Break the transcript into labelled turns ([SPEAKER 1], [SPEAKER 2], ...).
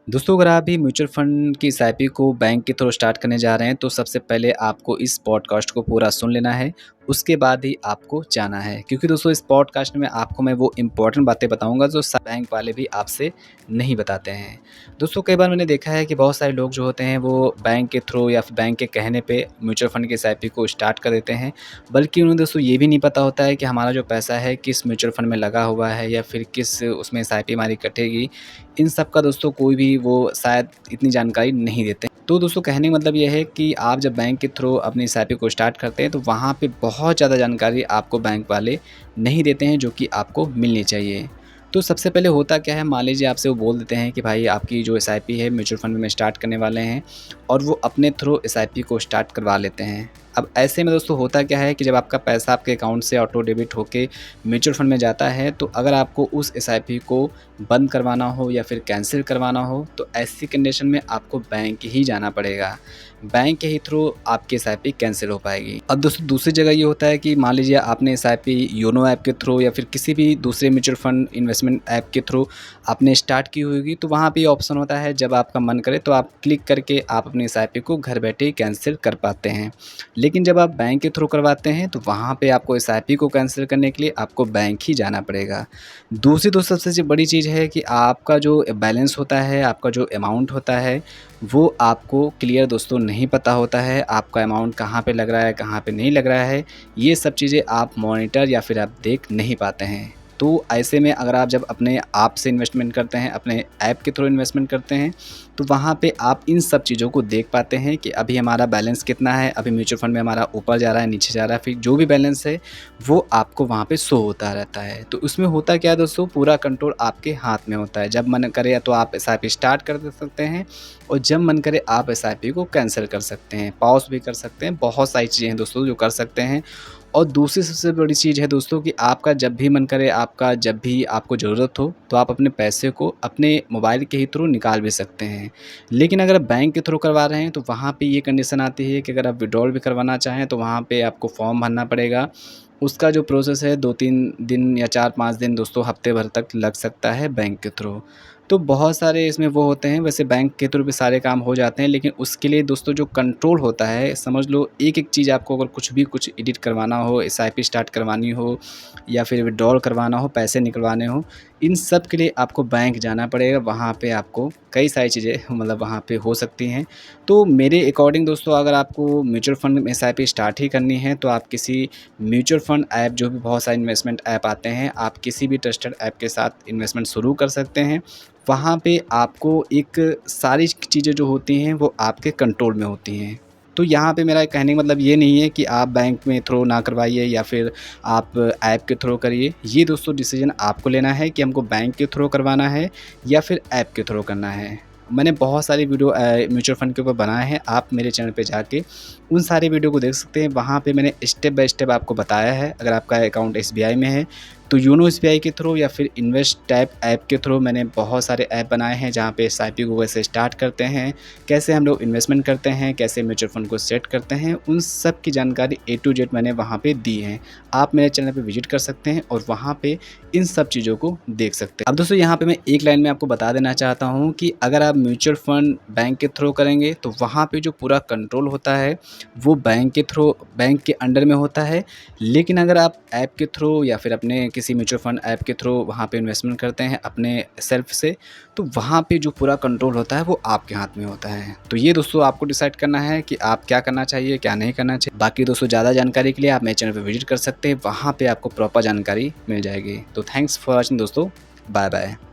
[SPEAKER 1] दोस्तों, अगर आप भी म्यूचुअल फंड की एसआईपी को बैंक के थ्रू स्टार्ट करने जा रहे हैं, तो सबसे पहले आपको इस पॉडकास्ट को पूरा सुन लेना है। उसके बाद ही आपको जाना है, क्योंकि दोस्तों इस पॉडकास्ट में आपको मैं वो इम्पोर्टेंट बातें बताऊंगा जो बैंक वाले भी आपसे नहीं बताते हैं। दोस्तों, कई बार मैंने देखा है कि बहुत सारे लोग जो होते हैं वो बैंक के थ्रू या फिर बैंक के कहने पे म्यूचुअल फंड की एसआईपी को स्टार्ट कर देते हैं, बल्कि उन्हें दोस्तों ये भी नहीं पता होता है कि हमारा जो पैसा है किस म्यूचुअल फंड में लगा हुआ है या फिर किस उसमें एसआईपी हमारी कटेगी। इन सब का दोस्तों कोई भी वो शायद इतनी जानकारी नहीं देते। तो दोस्तों, कहने का मतलब ये है कि आप जब बैंक के थ्रू अपनी एसआईपी को स्टार्ट करते हैं तो वहाँ पे बहुत ज़्यादा जानकारी आपको बैंक वाले नहीं देते हैं, जो कि आपको मिलनी चाहिए। तो सबसे पहले होता क्या है, मान लीजिए आपसे वो बोल देते हैं कि भाई आपकी जो एसआईपी है म्यूचुअल फंड में स्टार्ट करने वाले हैं, और वो अपने थ्रू एसआईपी को स्टार्ट करवा लेते हैं। अब ऐसे में दोस्तों होता क्या है कि जब आपका पैसा आपके अकाउंट से ऑटो डेबिट होके म्यूचुअल फंड में जाता है, तो अगर आपको उस एसआईपी को बंद करवाना हो या फिर कैंसिल करवाना हो, तो ऐसी कंडीशन में आपको बैंक ही जाना पड़ेगा। बैंक के ही थ्रू आपकी एसआईपी कैंसिल हो पाएगी। अब दोस्तों दूसरी जगह ये होता है कि मान लीजिए आपने एसआईपी योनो ऐप के थ्रू या फिर किसी भी दूसरे म्यूचुअल फंड इन्वेस्टमेंट ऐप के थ्रू आपने स्टार्ट की होगी, तो वहाँ पे ये ऑप्शन होता है, जब आपका मन करे तो आप क्लिक करके आप अपनी एसआईपी को घर बैठे ही कैंसिल कर पाते हैं। लेकिन जब आप बैंक के थ्रू करवाते हैं तो वहाँ पे आपको एसआईपी को कैंसिल करने के लिए आपको बैंक ही जाना पड़ेगा। दूसरी दोस्तों सबसे जो बड़ी चीज़ है कि आपका जो बैलेंस होता है, आपका जो अमाउंट होता है, वो आपको क्लियर दोस्तों नहीं पता होता है। आपका अमाउंट कहाँ पे लग रहा है, कहाँ पे नहीं लग रहा है, ये सब चीज़ें आप मॉनिटर या फिर आप देख नहीं पाते हैं। तो ऐसे में अगर आप जब अपने आप से इन्वेस्टमेंट करते हैं, अपने ऐप के थ्रू इन्वेस्टमेंट करते हैं, तो वहाँ पे आप इन सब चीज़ों को देख पाते हैं कि अभी हमारा बैलेंस कितना है, अभी म्यूचुअल फंड में हमारा ऊपर जा रहा है, नीचे जा रहा है, फिर जो भी बैलेंस है वो आपको वहाँ पे शो होता रहता है। तो उसमें होता क्या है दोस्तों, पूरा कंट्रोल आपके हाथ में होता है। जब मन करे तो आप एसआईपी स्टार्ट कर दे सकते हैं, और जब मन करे आप एसआईपी को कैंसिल कर सकते हैं, पॉज़ भी कर सकते हैं। बहुत सारी चीज़ें हैं दोस्तों जो कर सकते हैं। और दूसरी सबसे बड़ी चीज़ है दोस्तों कि आपका जब भी मन करे, आपका जब भी आपको ज़रूरत हो, तो आप अपने पैसे को अपने मोबाइल के ही थ्रू निकाल भी सकते हैं। लेकिन अगर बैंक के थ्रू करवा रहे हैं तो वहाँ पे ये कंडीशन आती है कि अगर आप विड्रॉल भी करवाना चाहें तो वहाँ पे आपको फॉर्म भरना पड़ेगा। उसका जो प्रोसेस है 2-3 दिन या 4-5 दिन दोस्तों, हफ्ते भर तक लग सकता है बैंक के थ्रू। तो बहुत सारे इसमें वो होते हैं, वैसे बैंक के थ्रू भी सारे काम हो जाते हैं, लेकिन उसके लिए दोस्तों जो कंट्रोल होता है, समझ लो एक-एक चीज़ आपको अगर कुछ एडिट करवाना हो, एसआईपी स्टार्ट करवानी हो या फिर विड्रॉल करवाना हो, पैसे निकलवाने हो, इन सब के लिए आपको बैंक जाना पड़ेगा। वहाँ पे आपको कई सारी चीज़ें मतलब वहाँ पे हो सकती हैं। तो मेरे अकॉर्डिंग दोस्तों, अगर आपको म्यूचुअल फंड में एसआईपी स्टार्ट ही करनी है तो आप किसी म्यूचुअल फंड ऐप, जो भी बहुत सारे इन्वेस्टमेंट ऐप आते हैं, आप किसी भी ट्रस्टेड ऐप के साथ इन्वेस्टमेंट शुरू कर सकते हैं। वहाँ पे आपको एक सारी चीज़ें जो होती हैं वो आपके कंट्रोल में होती हैं। तो यहाँ पे मेरा कहने का मतलब ये नहीं है कि आप बैंक में थ्रो ना करवाइए या फिर आप ऐप के थ्रू करिए। ये दोस्तों डिसीज़न आपको लेना है कि हमको बैंक के थ्रू करवाना है या फिर ऐप के थ्रू करना है। मैंने बहुत सारी वीडियो म्यूचुअल फंड के ऊपर बनाए हैं, आप मेरे चैनल पे जाके उन सारे वीडियो को देख सकते हैं। वहाँ पे मैंने स्टेप बाय स्टेप आपको बताया है। अगर आपका अकाउंट एसबीआई में है तो योनो एसबीआई के थ्रू या फिर इन्वेस्ट टैप ऐप के थ्रू मैंने बहुत सारे ऐप बनाए हैं, जहाँ पे एसआईपी को कैसे स्टार्ट करते हैं, कैसे हम लोग इन्वेस्टमेंट करते हैं, कैसे म्यूचुअल फंड को सेट करते हैं, उन सब की जानकारी ए टू जेड मैंने वहाँ पे दी है। आप मेरे चैनल पे विजिट कर सकते हैं और वहाँ पे इन सब चीज़ों को देख सकते हैं। अब दोस्तों यहाँ पे मैं एक लाइन में आपको बता देना चाहता हूँ कि अगर आप म्यूचुअल फंड बैंक के थ्रू करेंगे तो वहाँ पे जो पूरा कंट्रोल होता है वो बैंक के थ्रू, बैंक के अंडर में होता है। लेकिन अगर आप ऐप के थ्रू या फिर अपने किसी म्यूचुअल फंड ऐप के थ्रू वहाँ पे इन्वेस्टमेंट करते हैं अपने सेल्फ से, तो वहाँ पे जो पूरा कंट्रोल होता है वो आपके हाथ में होता है। तो ये दोस्तों आपको डिसाइड करना है कि आप क्या करना चाहिए, क्या नहीं करना चाहिए। बाकी दोस्तों ज़्यादा जानकारी के लिए आप मेरे चैनल पर विजिट कर सकते हैं, वहाँ पे आपको प्रॉपर जानकारी मिल जाएगी। तो थैंक्स फॉर वॉचिंग दोस्तों, बाय बाय।